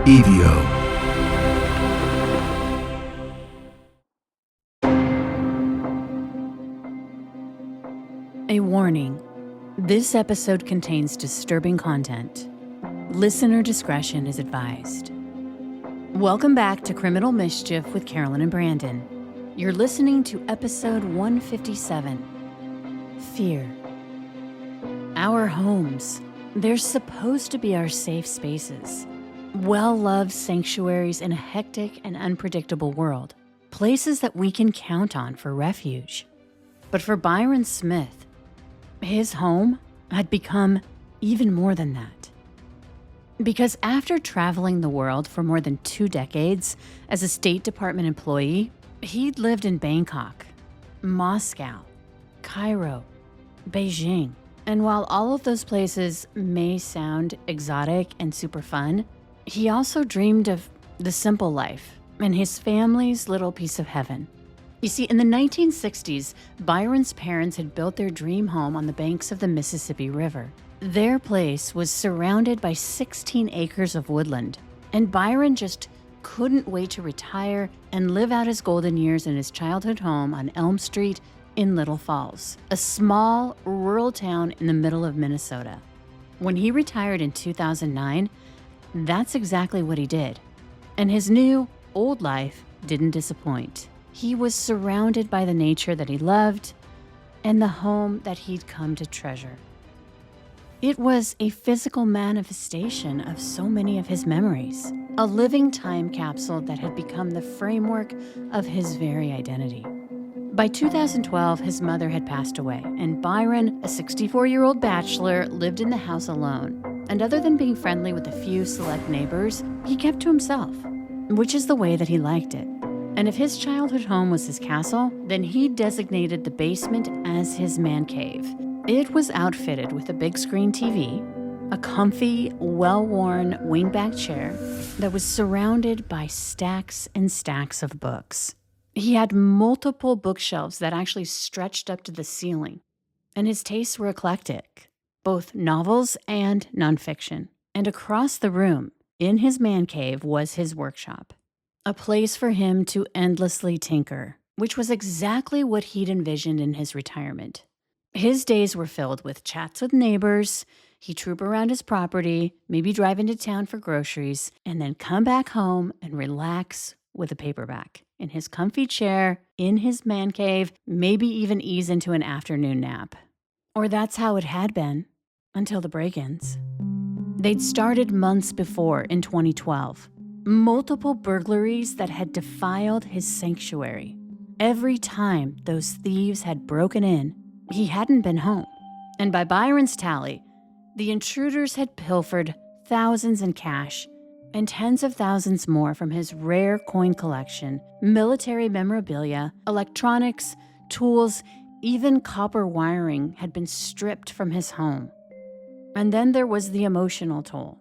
EVO. A warning. This episode contains disturbing content. Listener discretion is advised. Welcome back to Criminal Mischief with Carolyn and Brandon. You're listening to episode 157, Fear. Our homes. They're supposed to be our safe spaces. Well-loved sanctuaries in a hectic and unpredictable world. Places that we can count on for refuge. But for Byron Smith, his home had become even more than that. Because after traveling the world for more than 2 decades as a State Department employee, he'd lived in Bangkok, Moscow, Cairo, Beijing. And while all of those places may sound exotic and super fun, he also dreamed of the simple life and his family's little piece of heaven. You see, in the 1960s, Byron's parents had built their dream home on the banks of the Mississippi River. Their place was surrounded by 16 acres of woodland, and Byron just couldn't wait to retire and live out his golden years in his childhood home on Elm Street in Little Falls, a small rural town in the middle of Minnesota. When he retired in 2009, that's exactly what he did. And his new, old life didn't disappoint. He was surrounded by the nature that he loved and the home that he'd come to treasure. It was a physical manifestation of so many of his memories, a living time capsule that had become the framework of his very identity. By 2012, his mother had passed away, and Byron, a 64-year-old bachelor, lived in the house alone. And other than being friendly with a few select neighbors, he kept to himself, which is the way that he liked it. And if his childhood home was his castle, then he designated the basement as his man cave. It was outfitted with a big screen TV, a comfy, well-worn wingback chair that was surrounded by stacks and stacks of books. He had multiple bookshelves that actually stretched up to the ceiling, and his tastes were eclectic, both novels and nonfiction. And across the room, in his man cave, was his workshop. A place for him to endlessly tinker, which was exactly what he'd envisioned in his retirement. His days were filled with chats with neighbors. He'd troop around his property, maybe drive into town for groceries, and then come back home and relax with a paperback in his comfy chair, in his man cave, maybe even ease into an afternoon nap. Or that's how it had been, until the break-ins. They'd started months before in 2012. Multiple burglaries that had defiled his sanctuary. Every time those thieves had broken in, he hadn't been home. And by Byron's tally, the intruders had pilfered thousands in cash and tens of thousands more from his rare coin collection, military memorabilia, electronics, tools, even copper wiring had been stripped from his home. And then there was the emotional toll.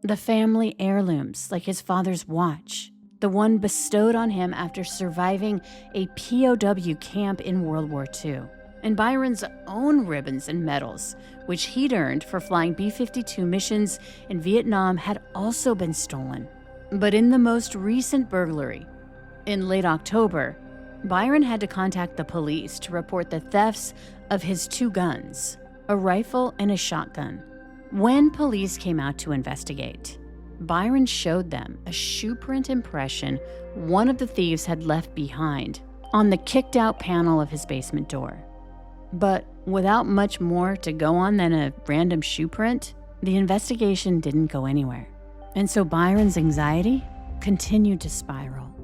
The family heirlooms, like his father's watch, the one bestowed on him after surviving a POW camp in World War II, and Byron's own ribbons and medals, which he'd earned for flying B-52 missions in Vietnam, had also been stolen. But in the most recent burglary, in late October, Byron had to contact the police to report the thefts of his 2 guns, a rifle and a shotgun. When police came out to investigate, Byron showed them a shoe print impression one of the thieves had left behind on the kicked-out panel of his basement door. But without much more to go on than a random shoe print, the investigation didn't go anywhere. And so Byron's anxiety continued to spiral.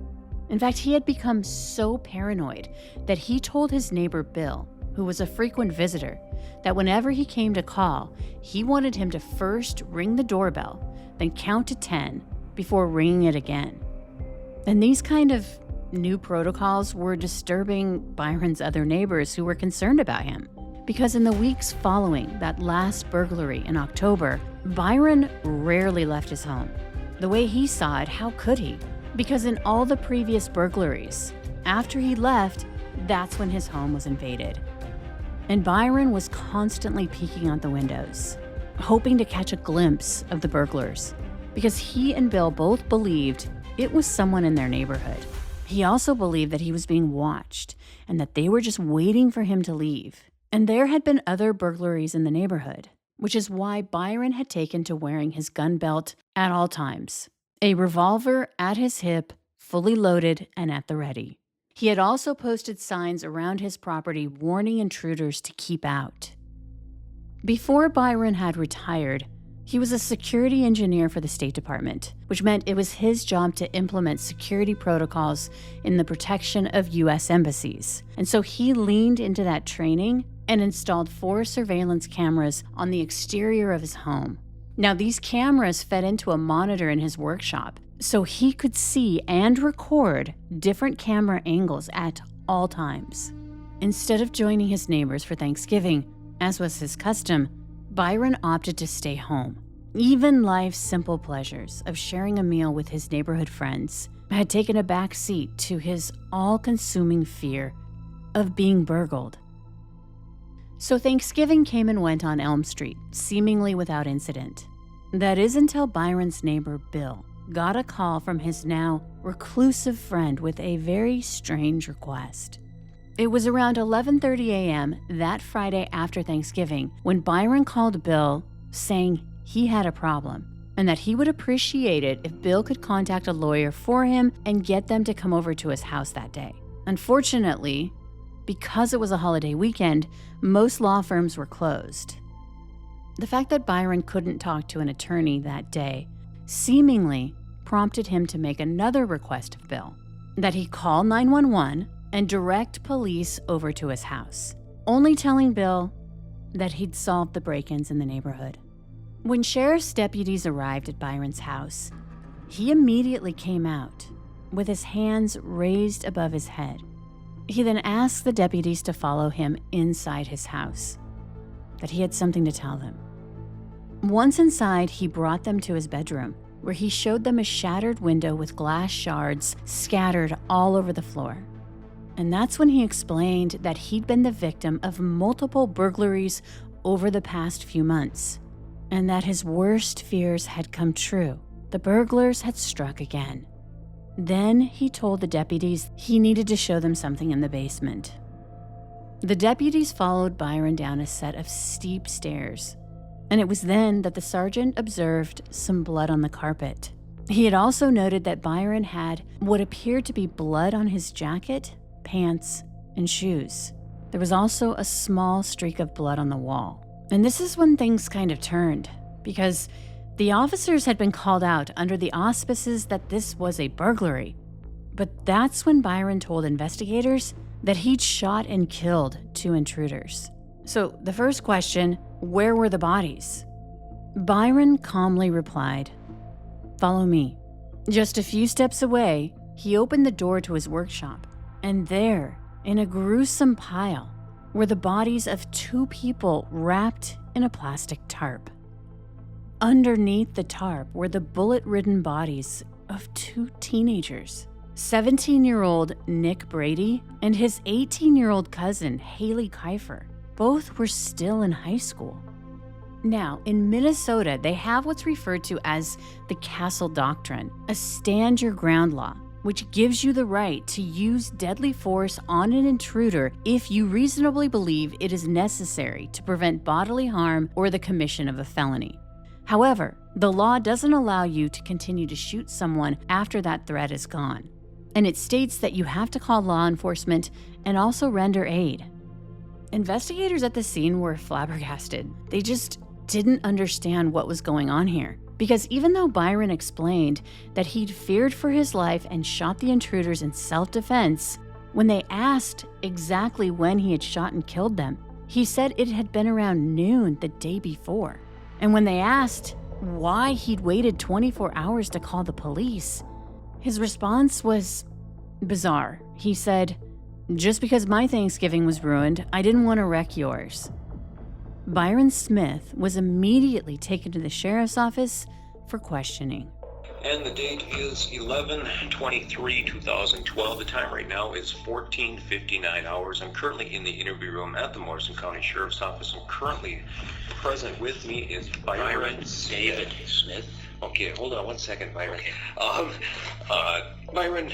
In fact, he had become so paranoid that he told his neighbor Bill, who was a frequent visitor, that whenever he came to call, he wanted him to first ring the doorbell, then count to 10 before ringing it again. And these kind of new protocols were disturbing Byron's other neighbors who were concerned about him. Because in the weeks following that last burglary in October, Byron rarely left his home. The way he saw it, how could he? Because in all the previous burglaries, after he left, that's when his home was invaded. And Byron was constantly peeking out the windows. hoping to catch a glimpse of the burglars, because he and Bill both believed it was someone in their neighborhood. He also believed that he was being watched and that they were just waiting for him to leave. And there had been other burglaries in the neighborhood, which is why Byron had taken to wearing his gun belt at all times, a revolver at his hip, fully loaded and at the ready. He had also posted signs around his property warning intruders to keep out. Before Byron had retired, he was a security engineer for the State Department, which meant it was his job to implement security protocols in the protection of U.S. embassies. And so he leaned into that training and installed 4 surveillance cameras on the exterior of his home. Now, these cameras fed into a monitor in his workshop, so he could see and record different camera angles at all times. Instead of joining his neighbors for Thanksgiving, as was his custom, Byron opted to stay home. Even life's simple pleasures of sharing a meal with his neighborhood friends had taken a back seat to his all-consuming fear of being burgled. So Thanksgiving came and went on Elm Street, seemingly without incident. That is until Byron's neighbor, Bill, got a call from his now reclusive friend with a very strange request. It was around 11:30 a.m. that Friday after Thanksgiving when Byron called Bill saying he had a problem and that he would appreciate it if Bill could contact a lawyer for him and get them to come over to his house that day. Unfortunately, because it was a holiday weekend, most law firms were closed. The fact that Byron couldn't talk to an attorney that day seemingly prompted him to make another request of Bill, that he call 911 and direct police over to his house, only telling Bill that he'd solved the break-ins in the neighborhood. When sheriff's deputies arrived at Byron's house, he immediately came out with his hands raised above his head. He then asked the deputies to follow him inside his house, that he had something to tell them. Once inside, he brought them to his bedroom, where he showed them a shattered window with glass shards scattered all over the floor. And that's when he explained that he'd been the victim of multiple burglaries over the past few months, and that his worst fears had come true. The burglars had struck again. Then he told the deputies he needed to show them something in the basement. The deputies followed Byron down a set of steep stairs, and it was then that the sergeant observed some blood on the carpet. He had also noted that Byron had what appeared to be blood on his jacket, pants, and shoes. There was also a small streak of blood on the wall. And this is when things kind of turned, because the officers had been called out under the auspices that this was a burglary. But that's when Byron told investigators that he'd shot and killed 2 intruders. So the first question, where were the bodies? Byron calmly replied, "Follow me." Just a few steps away, he opened the door to his workshop, and there, in a gruesome pile, were the bodies of 2 people wrapped in a plastic tarp. Underneath the tarp were the bullet-ridden bodies of 2 teenagers, 17-year-old Nick Brady and his 18-year-old cousin Haley Kiefer. Both were still in high school. Now, in Minnesota, they have what's referred to as the Castle Doctrine, a stand-your-ground law, which gives you the right to use deadly force on an intruder if you reasonably believe it is necessary to prevent bodily harm or the commission of a felony. However, the law doesn't allow you to continue to shoot someone after that threat is gone, and it states that you have to call law enforcement and also render aid. Investigators at the scene were flabbergasted. They just didn't understand what was going on here. Because even though Byron explained that he'd feared for his life and shot the intruders in self-defense, when they asked exactly when he had shot and killed them, he said it had been around noon the day before. And when they asked why he'd waited 24 hours to call the police, his response was bizarre. He said, "Just because my Thanksgiving was ruined, I didn't want to wreck yours." Byron Smith was immediately taken to the sheriff's office for questioning. And the date is 11/23/2012. The time right now is 14:59 hours. I'm currently in the interview room at the Morrison County Sheriff's Office. And currently present with me is Byron David Smith. Okay, hold on one second, Byron. Byron,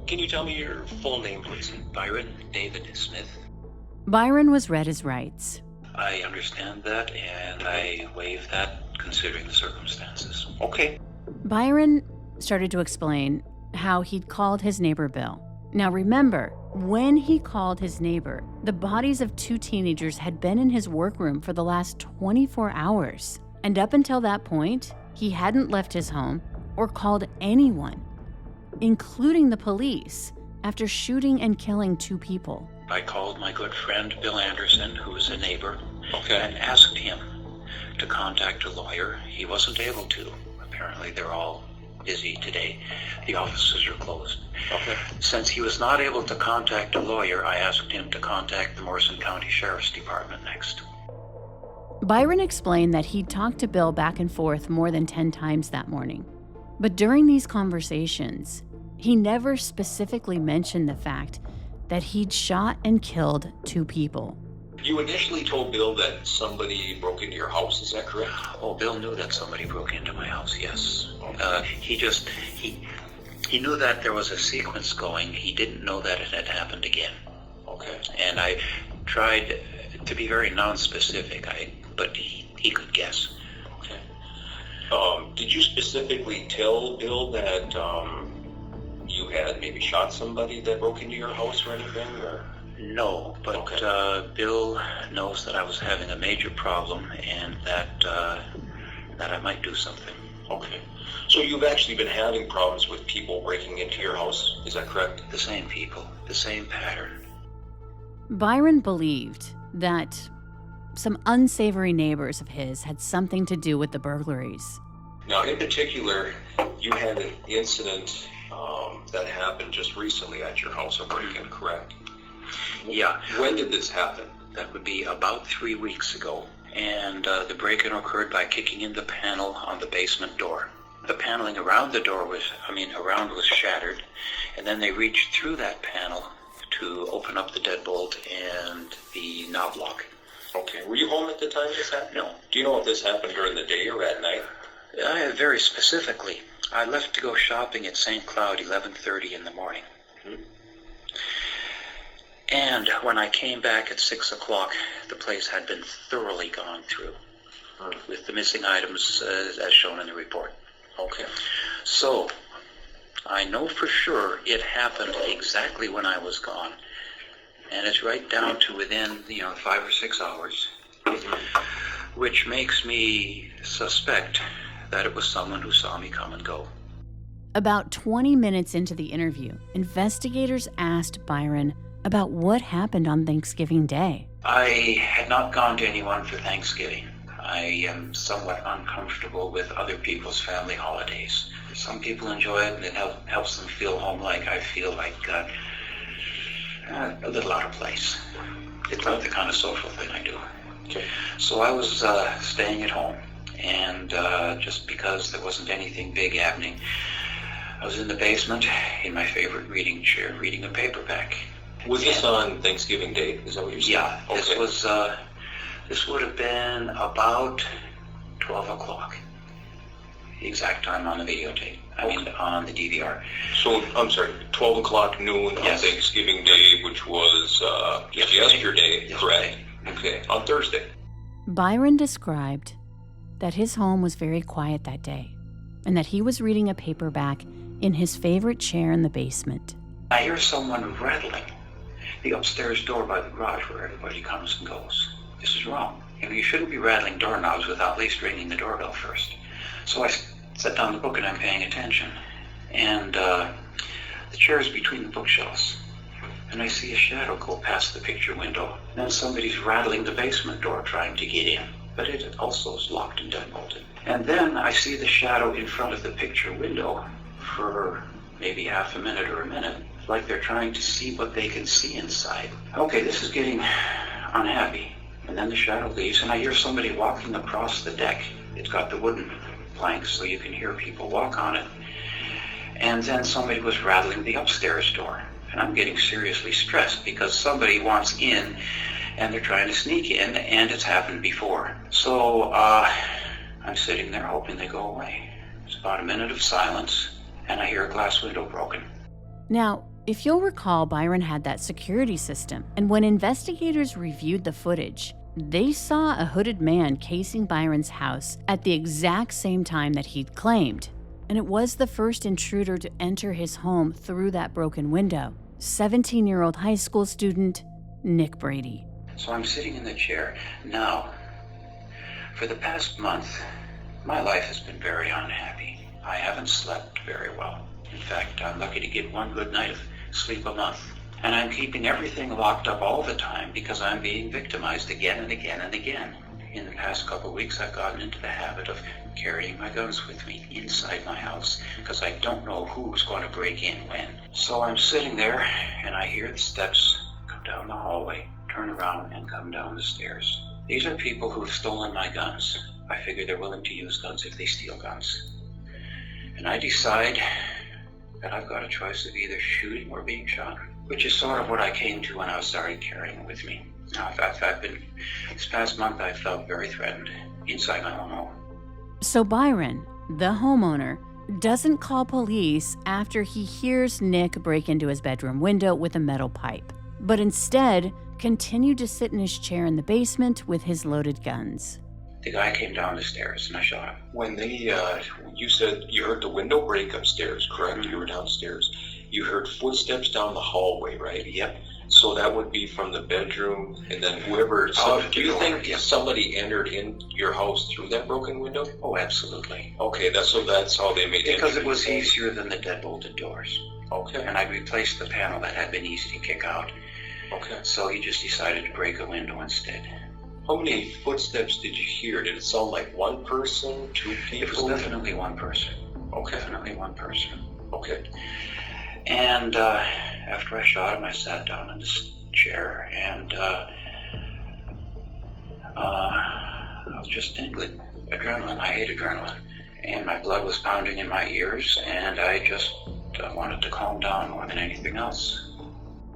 can you tell me your full name, please? Byron David Smith. Byron was read his rights. I understand that, and I waive that considering the circumstances. Okay. Byron started to explain how he'd called his neighbor Bill. Now remember, when he called his neighbor, the bodies of 2 teenagers had been in his workroom for the last 24 hours. And up until that point, he hadn't left his home or called anyone, including the police, after shooting and killing 2 people. I called my good friend Bill Anderson, who was a neighbor, Okay. and asked him to contact a lawyer. He wasn't able to. Apparently they're all busy today. The offices are closed. Okay. Since he was not able to contact a lawyer, I asked him to contact the Morrison County Sheriff's Department next. Byron explained that he'd talked to Bill back and forth more than 10 times that morning. But during these conversations, he never specifically mentioned the fact that he'd shot and killed 2 people. You initially told Bill that somebody broke into your house, is that correct? Oh, Bill knew that somebody broke into my house, yes. He knew that there was a sequence going. He didn't know that it had happened again. Okay. And I tried to be very non-specific, but he could guess. Okay. Did you specifically tell Bill that you had maybe shot somebody that broke into your house or anything, or? No, but Okay. Bill knows that I was having a major problem and that I might do something. Okay. So you've actually been having problems with people breaking into your house, is that correct? The same people, the same pattern. Byron believed that some unsavory neighbors of his had something to do with the burglaries. Now, in particular, you had an incident that happened just recently at your house, a break-in, correct? Yeah. When did this happen? That would be about 3 weeks ago. And the break-in occurred by kicking in the panel on the basement door. The paneling around the door was shattered. And then they reached through that panel to open up the deadbolt and the knob lock. Okay. Were you home at the time this happened? No. Do you know if this happened during the day or at night? Very specifically. I left to go shopping at St. Cloud 11:30 in the morning. And when I came back at 6 o'clock, the place had been thoroughly gone through with the missing items as shown in the report. Okay. So I know for sure it happened exactly when I was gone. And it's right down to within, 5 or 6 hours, which makes me suspect that it was someone who saw me come and go. About 20 minutes into the interview, investigators asked Byron about what happened on Thanksgiving Day. I had not gone to anyone for Thanksgiving. I am somewhat uncomfortable with other people's family holidays. Some people enjoy it and it helps them feel home-like. I feel like a little out of place. It's not the kind of social thing I do. Okay. So I was staying at home, and just because there wasn't anything big happening, I was in the basement in my favorite reading chair reading a paperback. Was this on Thanksgiving Day? Is that what you're saying? Yeah, Okay. this would have been about 12 o'clock. The exact time on the videotape. On the DVR. So, I'm sorry, 12 o'clock noon Yes. on Thanksgiving Day, which was yesterday, correct? Okay, on Thursday. Byron described that his home was very quiet that day and that he was reading a paperback in his favorite chair in the basement. I hear someone rattling the upstairs door by the garage where everybody comes and goes. This is wrong. You shouldn't be rattling doorknobs without at least ringing the doorbell first. So I set down the book and I'm paying attention. And the chair's between the bookshelves. And I see a shadow go past the picture window. Then somebody's rattling the basement door trying to get in. But it also is locked and deadbolted. And then I see the shadow in front of the picture window for maybe half a minute or a minute, like they're trying to see what they can see inside. Okay, this is getting unhappy. And then the shadow leaves and I hear somebody walking across the deck. It's got the wooden planks so you can hear people walk on it. And then somebody was rattling the upstairs door. And I'm getting seriously stressed because somebody wants in and they're trying to sneak in, and it's happened before. So I'm sitting there hoping they go away. It's about a minute of silence, and I hear a glass window broken. Now, if you'll recall, Byron had that security system, and when investigators reviewed the footage, they saw a hooded man casing Byron's house at the exact same time that he'd claimed. And it was the first intruder to enter his home through that broken window, 17-year-old high school student Nick Brady. So I'm sitting in the chair. Now, for the past month, my life has been very unhappy. I haven't slept very well. In fact, I'm lucky to get one good night of sleep a month. And I'm keeping everything locked up all the time because I'm being victimized again and again and again. In the past couple of weeks, I've gotten into the habit of carrying my guns with me inside my house because I don't know who's going to break in when. So I'm sitting there and I hear the steps come down the hallway, turn around and come down the stairs. These are people who've stolen my guns. I figure they're willing to use guns if they steal guns. And I decide that I've got a choice of either shooting or being shot, which is sort of what I came to when I started carrying it with me. Now, this past month, I've felt very threatened inside my own home. So Byron, the homeowner, doesn't call police after he hears Nick break into his bedroom window with a metal pipe, but instead continued to sit in his chair in the basement with his loaded guns. The guy came down the stairs and I shot him. When they, you said you heard the window break upstairs, correct? Mm-hmm. You were downstairs. You heard footsteps down the hallway, right? Yep. So that would be from the bedroom, and then whoever. So do you think somebody entered in your house through that broken window? Oh, absolutely. Okay, that's how they made it. Because it was easier than the deadbolted doors. Okay. And I replaced the panel that had been easy to kick out. Okay. So he just decided to break a window instead. How many footsteps did you hear? Did it sound like one person, two people? It was definitely one person. Okay. Definitely one person. Okay. And after I shot him, I sat down in this chair and I was just tingling. Adrenaline. I hate adrenaline. And my blood was pounding in my ears, and I just wanted to calm down more than anything else.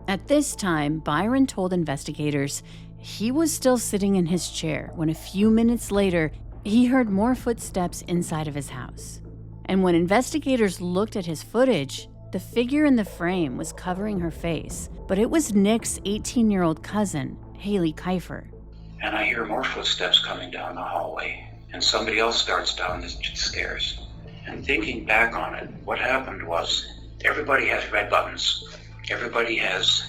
At this time, Byron told investigators he was still sitting in his chair when a few minutes later, he heard more footsteps inside of his house. And when investigators looked at his footage, the figure in the frame was covering her face, but it was Nick's 18-year-old cousin, Haley Kiefer. And I hear more footsteps coming down the hallway, and somebody else starts down the stairs. And thinking back on it, what happened was everybody has red buttons. Everybody has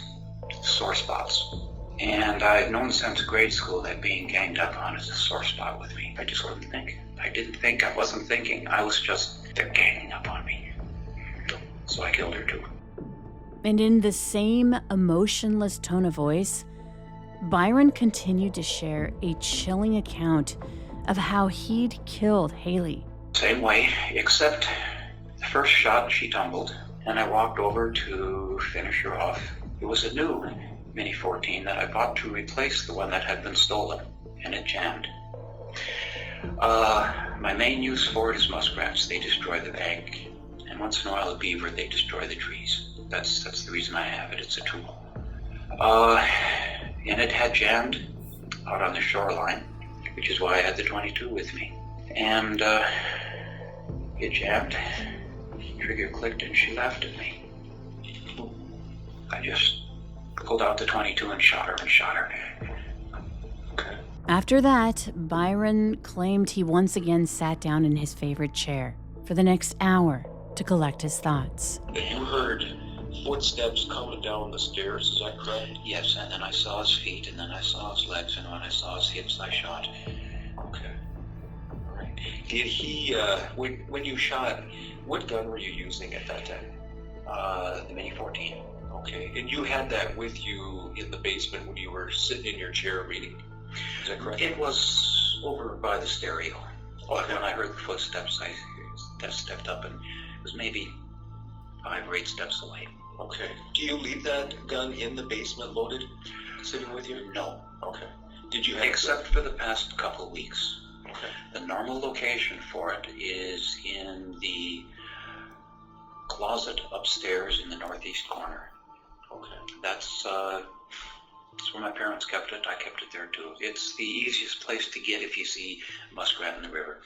sore spots. And I've known since grade school that being ganged up on is a sore spot with me. I just couldn't think. I didn't think. I wasn't thinking. I was just, they're ganging up on me. So I killed her too. And in the same emotionless tone of voice, Byron continued to share a chilling account of how he'd killed Haley. Same way, except the first shot she tumbled, and I walked over to finish her off. It was a new Mini 14 that I bought to replace the one that had been stolen, and it jammed. My main use for it is muskrats. They destroy the bank. And once in a while a beaver, they destroy the trees. That's the reason I have it. It's a tool. And it had jammed out on the shoreline, which is why I had the 22 with me. And it jammed, trigger clicked, and she laughed at me. I just pulled out the 22 and shot her. Okay. After that, Byron claimed he once again sat down in his favorite chair for the next hour to collect his thoughts. You heard footsteps coming down the stairs, is that correct? Yes, and then I saw his feet, and then I saw his legs, and when I saw his hips, I shot. Okay. All right. Did he, when you shot, what gun were you using at that time? The Mini 14. Okay, and you had that with you in the basement when you were sitting in your chair reading, is that correct? It was over by the stereo. Okay. When I heard the footsteps, I stepped up, and it was maybe 5 or 8 steps away. Okay. Do you leave that gun in the basement loaded, sitting with you? No. Okay. Did you have Except for the past couple of weeks. Okay. The normal location for it is in the closet upstairs in the northeast corner. Okay. That's where my parents kept it. I kept it there too. It's the easiest place to get if you see muskrat in the river.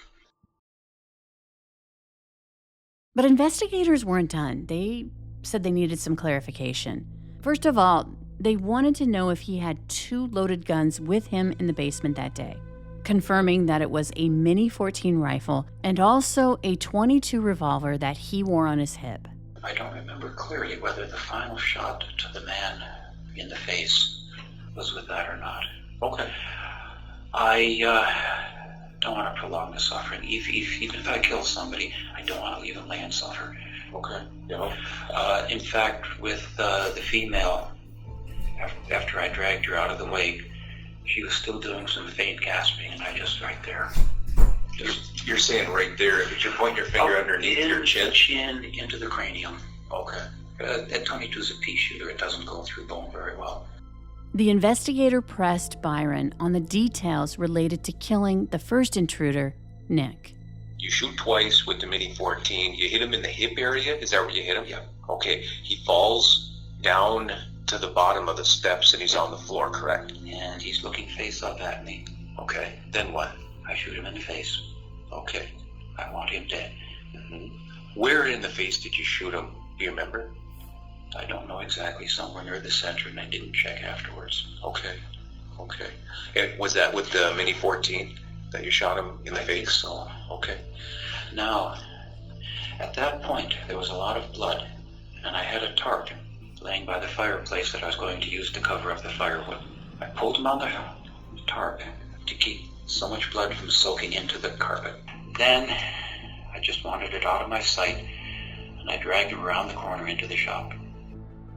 But investigators weren't done. They said they needed some clarification. First of all, they wanted to know if he had 2 loaded guns with him in the basement that day, confirming that it was a Mini 14 rifle and also a .22 revolver that he wore on his hip. I don't remember clearly whether the final shot to the man in the face was with that or not. Okay. I don't want to prolong the suffering. Even if I kill somebody, I don't want to leave them lay and suffer. Okay. Yeah. In fact, with the female, after I dragged her out of the wake, she was still doing some faint gasping, and I just right there. You're saying right there, did you point your finger underneath your chin? The chin into the cranium. Okay. That 22 is a pea shooter. It doesn't go through bone very well. The investigator pressed Byron on the details related to killing the first intruder, Nick. You shoot twice with the Mini 14. You hit him in the hip area? Is that where you hit him? Yeah. Okay. He falls down to the bottom of the steps and he's on the floor, correct? And he's looking face up at me. Okay. Then what? I shoot him in the face. Okay. I want him dead. Where in the face did you shoot him? Do you remember? I don't know exactly. Somewhere near the center, and I didn't check afterwards. Okay. Okay. And was that with the Mini 14 that you shot him in the I face? think so. Okay. Now, at that point, there was a lot of blood, and I had a tarp laying by the fireplace that I was going to use to cover up the firewood. I pulled him on the tarp to keep so much blood from soaking into the carpet. Then, I just wanted it out of my sight, and I dragged him around the corner into the shop.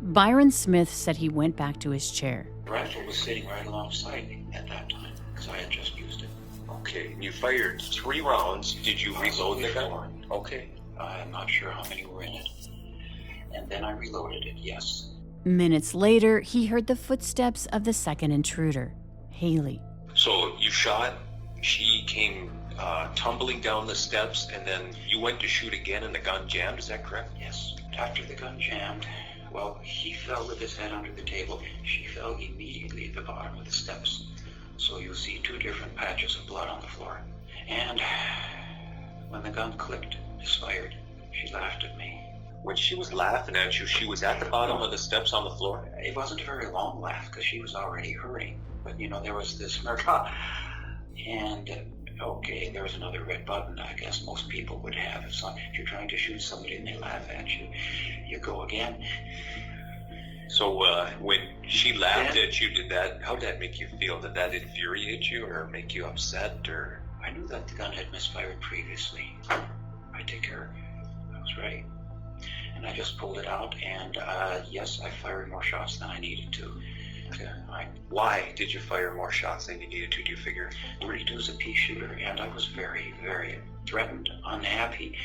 Byron Smith said he went back to his chair. The rifle was sitting right alongside me at that time, because I had just used it. Okay. And you fired 3 rounds. Did you reload the gun? 4. Okay. I'm not sure how many were in it. And then I reloaded it, yes. Minutes later, he heard the footsteps of the second intruder, Haley. So you shot, she came tumbling down the steps, and then you went to shoot again and the gun jammed, is that correct? Yes. After the gun jammed, well, he fell with his head under the table. She fell immediately at the bottom of the steps. So you'll see 2 different patches of blood on the floor. And when the gun clicked, misfired, she laughed at me. When she was laughing at you, she was at the bottom of the steps on the floor? It wasn't a very long laugh because she was already hurting. But, there was this smirk. And, okay, there was another red button I guess most people would have. If you're trying to shoot somebody and they laugh at you, you go again. So when she laughed at you, how did that make you feel? Did that infuriate you or make you upset? Or I knew that the gun had misfired previously. I took care of it. I was ready. And I just pulled it out, and yes, I fired more shots than I needed to. Okay. Why did you fire more shots than you needed to? Do you figure? 32 is a pea shooter, and I was very, very threatened, unhappy.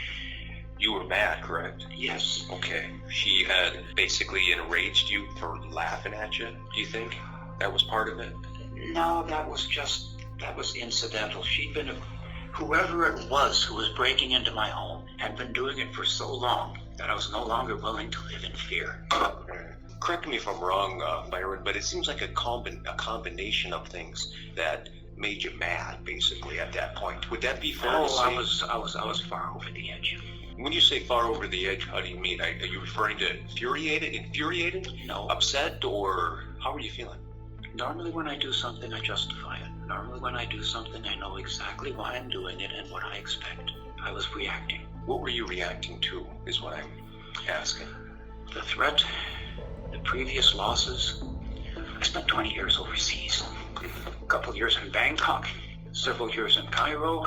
You were mad, correct? Yes. Okay. She had basically enraged you for laughing at you, do you think? That was part of it? No, that was incidental. Whoever it was who was breaking into my home had been doing it for so long that I was no longer willing to live in fear. Correct me if I'm wrong, Byron, but it seems like a combination of things that made you mad, basically, at that point. Would that be fair to say? I was far over the edge. When you say far over the edge, how do you mean? Are you referring to infuriated? No. Upset, or how are you feeling? Normally when I do something, I justify it. Normally when I do something, I know exactly why I'm doing it and what I expect. I was reacting. What were you reacting to, is what I'm asking. The threat, the previous losses. I spent 20 years overseas. A couple years in Bangkok, several years in Cairo,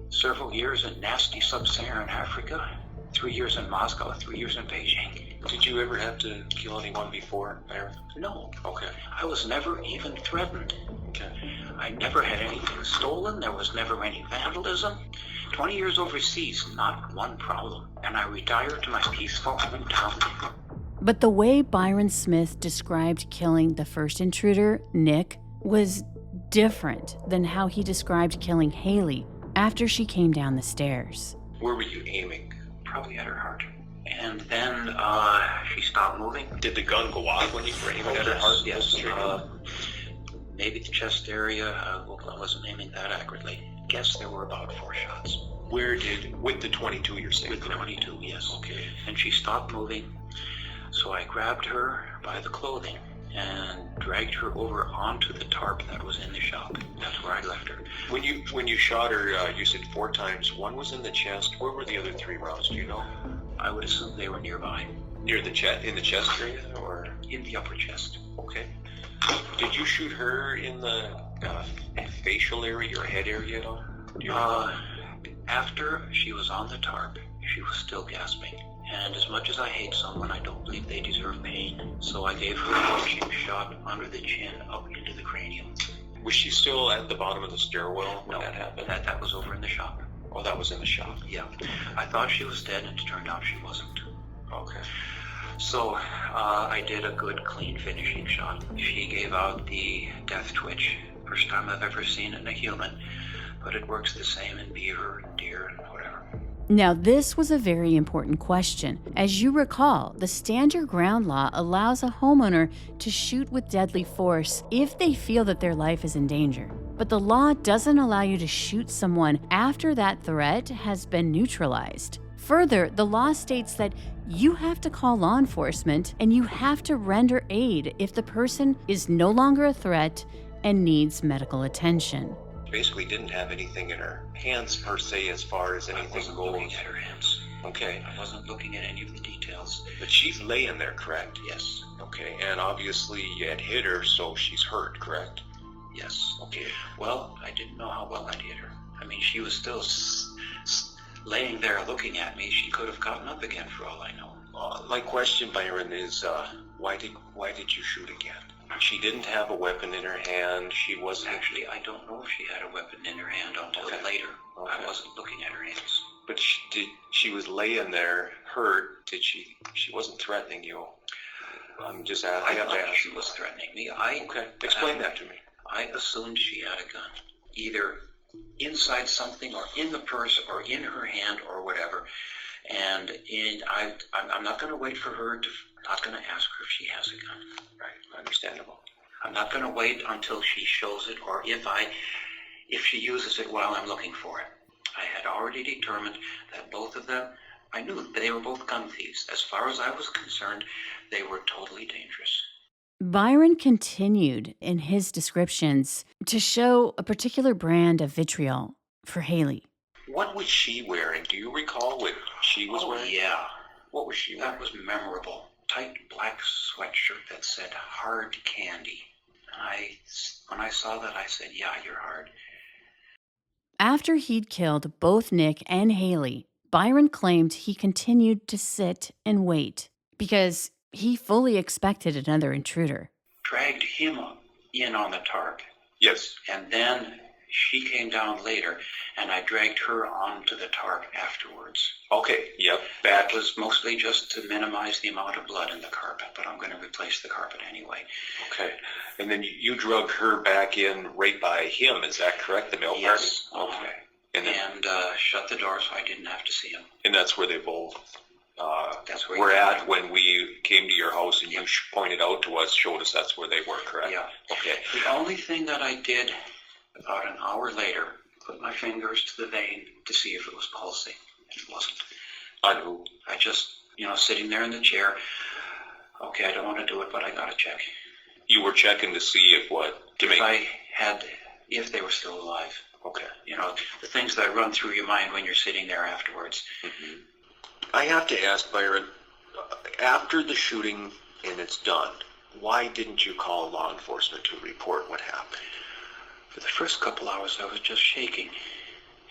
several years in nasty sub-Saharan Africa, 3 years in Moscow, 3 years in Beijing. Did you ever have to kill anyone before, Byron? No. Okay. I was never even threatened. Okay. I never had anything stolen. There was never any vandalism. 20 years overseas, not one problem. And I retired to my peaceful hometown. But the way Byron Smith described killing the first intruder, Nick, was different than how he described killing Haley after she came down the stairs. Where were you aiming? Probably at her heart. And then she stopped moving. Did the gun go off when you were aiming at her heart? Yes. Maybe the chest area. Well, I wasn't aiming that accurately. Guess there were about 4 shots. With the 22 you're saying? With the 22, yes. Okay. And she stopped moving. So I grabbed her by the clothing and dragged her over onto the tarp that was in the shop. That's where I left her. When you shot her, you said 4 times. One was in the chest. Where were the other 3 rounds? Do you know? I would assume they were nearby. Near the chest, in the chest area, or in the upper chest. Okay. Did you shoot her in the facial area or head area at all? Do you know? After she was on the tarp, she was still gasping. And as much as I hate someone, I don't believe they deserve pain. So I gave her a cheap shot under the chin up into the cranium. Was she still at the bottom of the stairwell when No, that happened? That was over in the shop. Oh, that was in the shop. Yeah. I thought she was dead, and it turned out she wasn't. Okay. So I did a good, clean finishing shot. She gave out the death twitch. First time I've ever seen it in a human, but it works the same in beaver, deer, and whatever. Now, this was a very important question. As you recall, the stand your ground law allows a homeowner to shoot with deadly force if they feel that their life is in danger. But the law doesn't allow you to shoot someone after that threat has been neutralized. Further, the law states that you have to call law enforcement and you have to render aid if the person is no longer a threat and needs medical attention. Basically didn't have anything in her hands per se as far as anything I wasn't goes. looking at her hands. Okay. I wasn't looking at any of the details. But she's laying there, correct? Yes. Okay. And obviously you had hit her, so she's hurt, correct? Yes. Okay. Well, I didn't know how well I'd hit her. I mean, she was still laying there looking at me. She could have gotten up again for all I know. My question, Byron, is why did you shoot again? She didn't have a weapon in her hand. She wasn't. Actually, I don't know if she had a weapon in her hand until later. Okay. I wasn't looking at her hands. But she was laying there, hurt. She wasn't threatening you. I'm just asking. I thought she was threatening me. Okay. Explain that to me. I assumed she had a gun, either inside something or in the purse or in her hand or whatever. And I'm not going to wait for her to. Not going to ask her if she has a gun. Right. Understandable. I'm not going to wait until she shows it, or if she uses it while I'm looking for it. I had already determined that both of them, I knew they were both gun thieves. As far as I was concerned, they were totally dangerous. Byron continued in his descriptions to show a particular brand of vitriol for Haley. What was she wearing? Do you recall what she was wearing? Yeah. What was she wearing? That was memorable. Tight black sweatshirt that said hard candy. When I saw that, I said, yeah, you're hard. After he'd killed both Nick and Haley, Byron claimed he continued to sit and wait because he fully expected another intruder. Dragged him in on the tarp. Yes. And then she came down later, and I dragged her onto the tarp afterwards. Okay, yep. That was mostly just to minimize the amount of blood in the carpet, but I'm going to replace the carpet anyway. Okay. And then you drug her back in right by him, is that correct? The male Yes. partner? Okay. And shut the door so I didn't have to see him. And that's where they both that's where were at when we came to your house and you pointed out to us, showed us that's where they were, correct? Yeah. Okay. The only thing that I did about an hour later, put my fingers to the vein to see if it was pulsing. It wasn't. On who? I just, sitting there in the chair. Okay, I don't want to do it, but I got to check. You were checking to see if what? If they were still alive. Okay. The things that run through your mind when you're sitting there afterwards. Mm-hmm. I have to ask, Byron, after the shooting and it's done, why didn't you call law enforcement to report what happened? For the first couple hours, I was just shaking.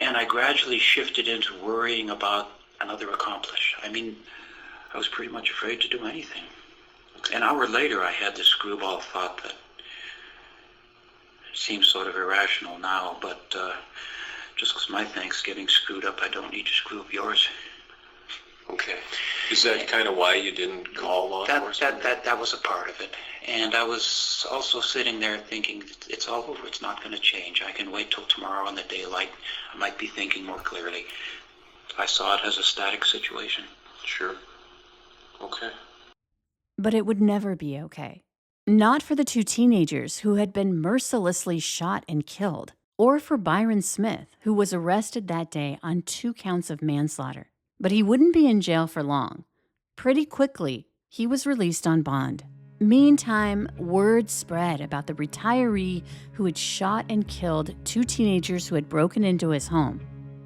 And I gradually shifted into worrying about another accomplice. I mean, I was pretty much afraid to do anything. An hour later, I had this screwball thought that seems sort of irrational now, but just because my Thanksgiving screwed up, I don't need to screw up yours. Okay. Is that kind of why you didn't call law enforcement? That was a part of it. And I was also sitting there thinking, it's all over. It's not going to change. I can wait till tomorrow in the daylight. I might be thinking more clearly. I saw it as a static situation. Sure. Okay. But it would never be okay. Not for the two teenagers who had been mercilessly shot and killed, or for Byron Smith, who was arrested that day on 2 counts of manslaughter. But he wouldn't be in jail for long. Pretty quickly, he was released on bond. Meantime, word spread about the retiree who had shot and killed 2 teenagers who had broken into his home.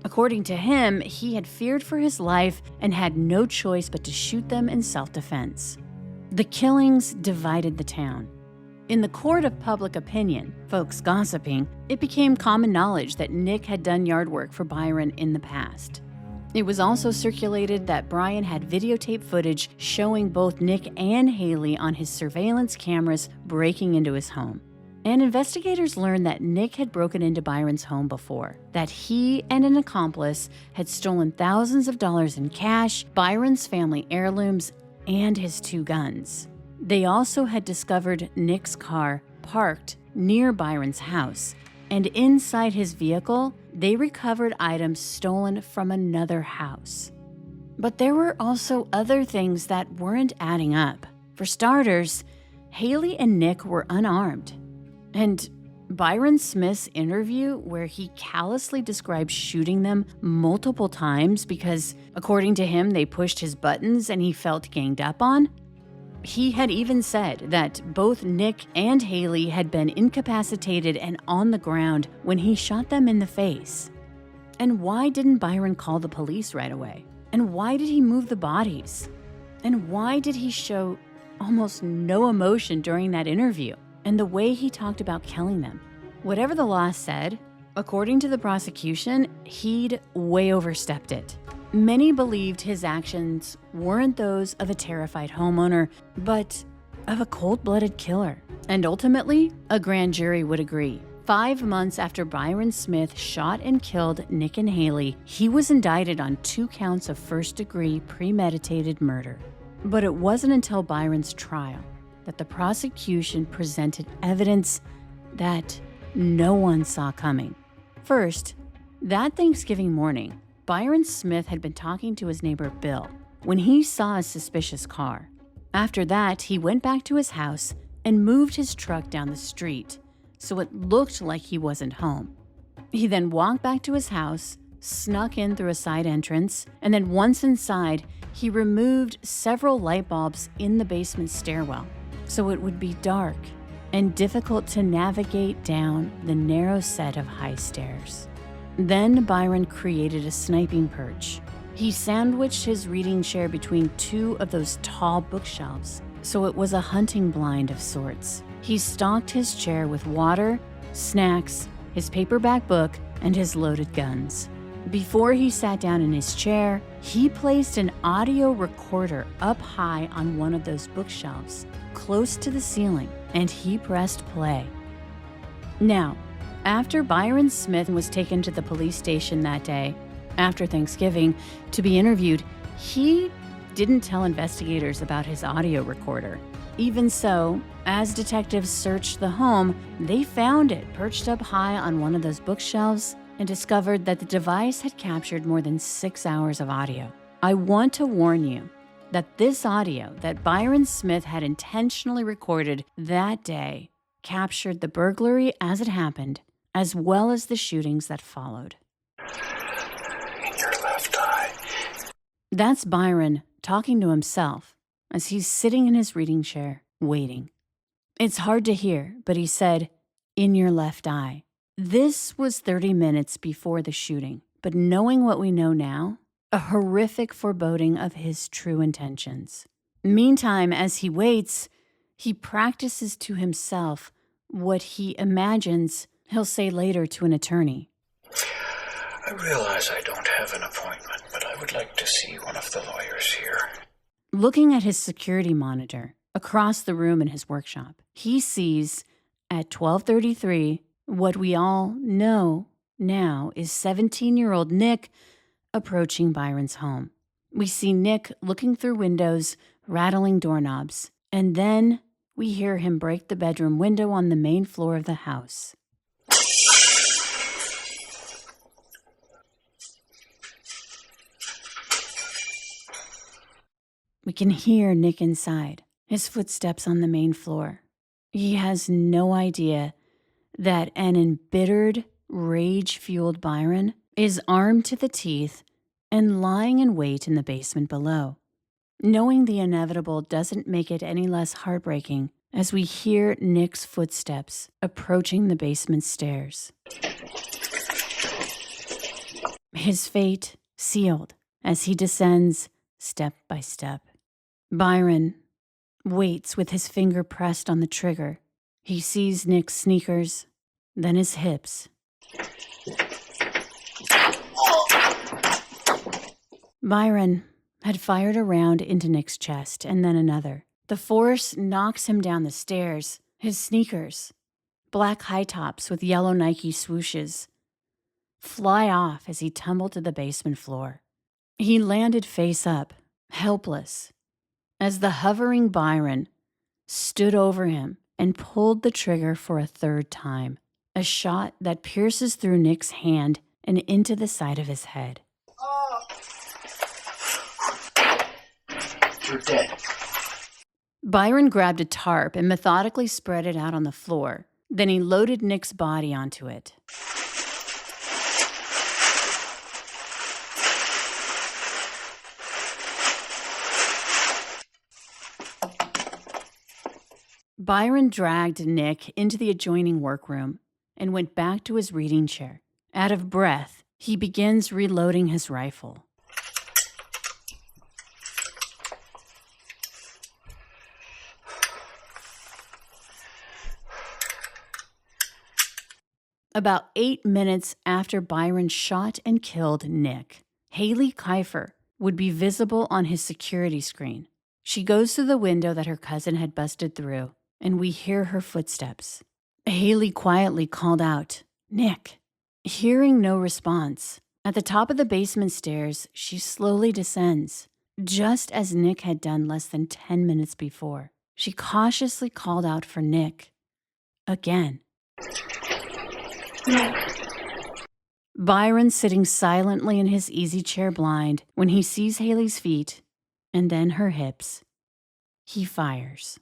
According to him, he had feared for his life and had no choice but to shoot them in self-defense. The killings divided the town. In the court of public opinion, folks gossiping, it became common knowledge that Nick had done yard work for Byron in the past. It was also circulated that Brian had videotape footage showing both Nick and Haley on his surveillance cameras breaking into his home. And investigators learned that Nick had broken into Byron's home before, that he and an accomplice had stolen thousands of dollars in cash, Byron's family heirlooms, and his 2 guns. They also had discovered Nick's car parked near Byron's house, and inside his vehicle, they recovered items stolen from another house. But there were also other things that weren't adding up. For starters, Haley and Nick were unarmed. And Byron Smith's interview, where he callously described shooting them multiple times because, according to him, they pushed his buttons and he felt ganged up on, he had even said that both Nick and Haley had been incapacitated and on the ground when he shot them in the face. And why didn't Byron call the police right away? And why did he move the bodies? And why did he show almost no emotion during that interview? And the way he talked about killing them. Whatever the law said, according to the prosecution, he'd way overstepped it. Many believed his actions weren't those of a terrified homeowner, but of a cold-blooded killer. And ultimately, a grand jury would agree. 5 months after Byron Smith shot and killed Nick and Haley, he was indicted on 2 counts of first-degree premeditated murder. But it wasn't until Byron's trial that the prosecution presented evidence that no one saw coming. First, that Thanksgiving morning, Byron Smith had been talking to his neighbor Bill when he saw a suspicious car. After that, he went back to his house and moved his truck down the street so it looked like he wasn't home. He then walked back to his house, snuck in through a side entrance, and then once inside, he removed several light bulbs in the basement stairwell so it would be dark and difficult to navigate down the narrow set of high stairs. Then Byron created a sniping perch. He sandwiched his reading chair between 2 of those tall bookshelves, so it was a hunting blind of sorts. He stocked his chair with water, snacks, his paperback book, and his loaded guns. Before he sat down in his chair, he placed an audio recorder up high on one of those bookshelves, close to the ceiling, and he pressed play. Now, after Byron Smith was taken to the police station that day, after Thanksgiving, to be interviewed, he didn't tell investigators about his audio recorder. Even so, as detectives searched the home, they found it perched up high on one of those bookshelves and discovered that the device had captured more than 6 hours of audio. I want to warn you that this audio that Byron Smith had intentionally recorded that day captured the burglary as it happened, as well as the shootings that followed. In your left eye. That's Byron talking to himself as he's sitting in his reading chair, waiting. It's hard to hear, but he said, "In your left eye." This was 30 minutes before the shooting, but knowing what we know now, a horrific foreboding of his true intentions. Meantime, as he waits, he practices to himself what he imagines he'll say later to an attorney. I realize I don't have an appointment, but I would like to see one of the lawyers here. Looking at his security monitor across the room in his workshop, he sees at 12:33 what we all know now is 17-year-old Nick approaching Byron's home. We see Nick looking through windows, rattling doorknobs, and then we hear him break the bedroom window on the main floor of the house. We can hear Nick inside, his footsteps on the main floor. He has no idea that an embittered, rage-fueled Byron is armed to the teeth and lying in wait in the basement below. Knowing the inevitable doesn't make it any less heartbreaking as we hear Nick's footsteps approaching the basement stairs. His fate sealed as he descends step by step. Byron waits with his finger pressed on the trigger. He sees Nick's sneakers, then his hips. Byron had fired a round into Nick's chest and then another. The force knocks him down the stairs. His sneakers, black high tops with yellow Nike swooshes, fly off as he tumbled to the basement floor. He landed face up, helpless, as the hovering Byron stood over him and pulled the trigger for a third time, a shot that pierces through Nick's hand and into the side of his head. You're dead. Byron grabbed a tarp and methodically spread it out on the floor. Then he loaded Nick's body onto it. Byron dragged Nick into the adjoining workroom and went back to his reading chair. Out of breath, he begins reloading his rifle. About 8 minutes after Byron shot and killed Nick, Haley Kiefer would be visible on his security screen. She goes to the window that her cousin had busted through, and we hear her footsteps. Haley quietly called out, "Nick." Hearing no response, at the top of the basement stairs, she slowly descends, just as Nick had done less than 10 minutes before. She cautiously called out for Nick. Again. Nick. Byron sitting silently in his easy chair blind when he sees Haley's feet and then her hips. He fires.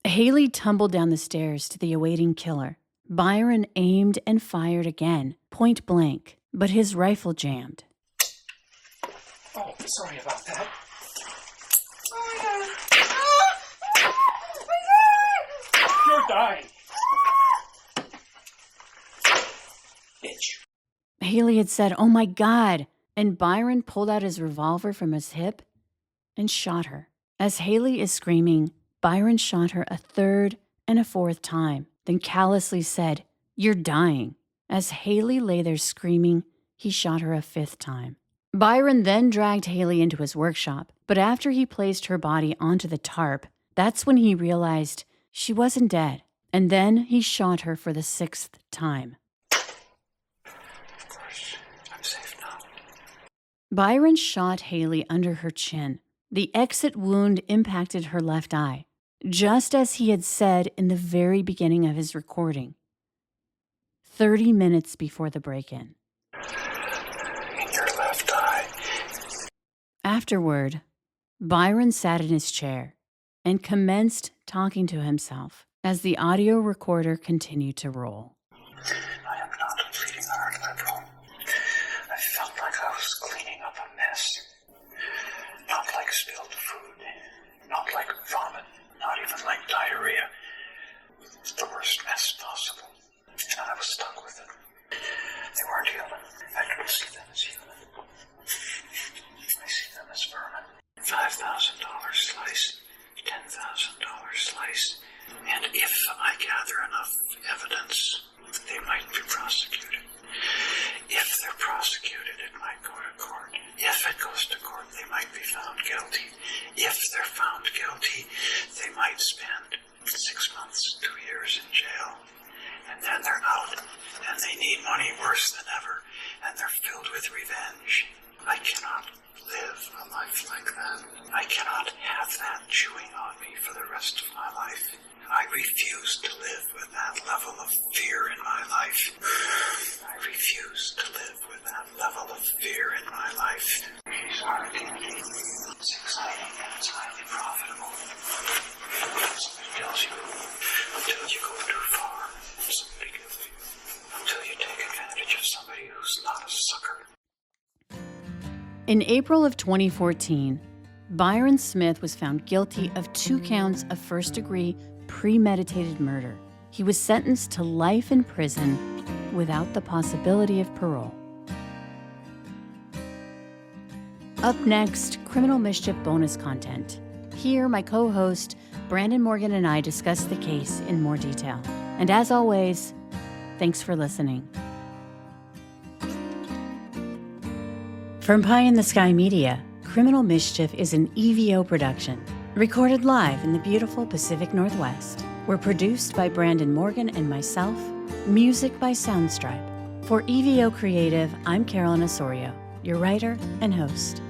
Haley tumbled down the stairs to the awaiting killer. Byron aimed and fired again, point blank, but his rifle jammed. Oh, sorry about that. You're dying. Bitch. Haley had said, "Oh my God," and Byron pulled out his revolver from his hip and shot her. As Haley is screaming, Byron shot her a third and a fourth time, then callously said, "You're dying." As Haley lay there screaming, he shot her a fifth time. Byron then dragged Haley into his workshop, but after he placed her body onto the tarp, that's when he realized she wasn't dead, and then he shot her for the sixth time. I'm safe now. Byron shot Haley under her chin. The exit wound impacted her left eye, just as he had said in the very beginning of his recording, 30 minutes before the break-in. In your left eye. Afterward, Byron sat in his chair and commenced talking to himself as the audio recorder continued to roll. I am not a bleeding heart liberal. I felt like I was cleaning up a mess. Not like spilled food. Not like vomit. Not even like diarrhea. The worst mess possible. And I was stuck with it. They weren't human. I don't see them as human. I see them as vermin. $5,000 slice. $10,000 slice. And if I gather enough evidence, they might be prosecuted. If they're prosecuted, it might go to court. If it goes to court, they might be found guilty. If they're found guilty, they might spend 6 months, 2 years in jail. And then they're out and they need money worse than ever, and they're filled with revenge. I cannot live a life like that. I cannot have that chewing on me for the rest of my life. I refuse to live with that level of fear in my life. I refuse to live with that level of fear in my life. She's hard, Candy. It's exciting and it's highly profitable. Somebody tells you until you go too far, somebody kills you. Until you take advantage of somebody who's not a sucker. In April of 2014, Byron Smith was found guilty of 2 counts of first-degree premeditated murder. He was sentenced to life in prison without the possibility of parole. Up next, Criminal Mischief bonus content. Here, my co-host, Brandon Morgan, and I discuss the case in more detail. And as always, thanks for listening. From Pie in the Sky Media, Criminal Mischief is an EVO production, recorded live in the beautiful Pacific Northwest. We're produced by Brandon Morgan and myself, music by Soundstripe. For EVO Creative, I'm Carolyn Ossorio, your writer and host.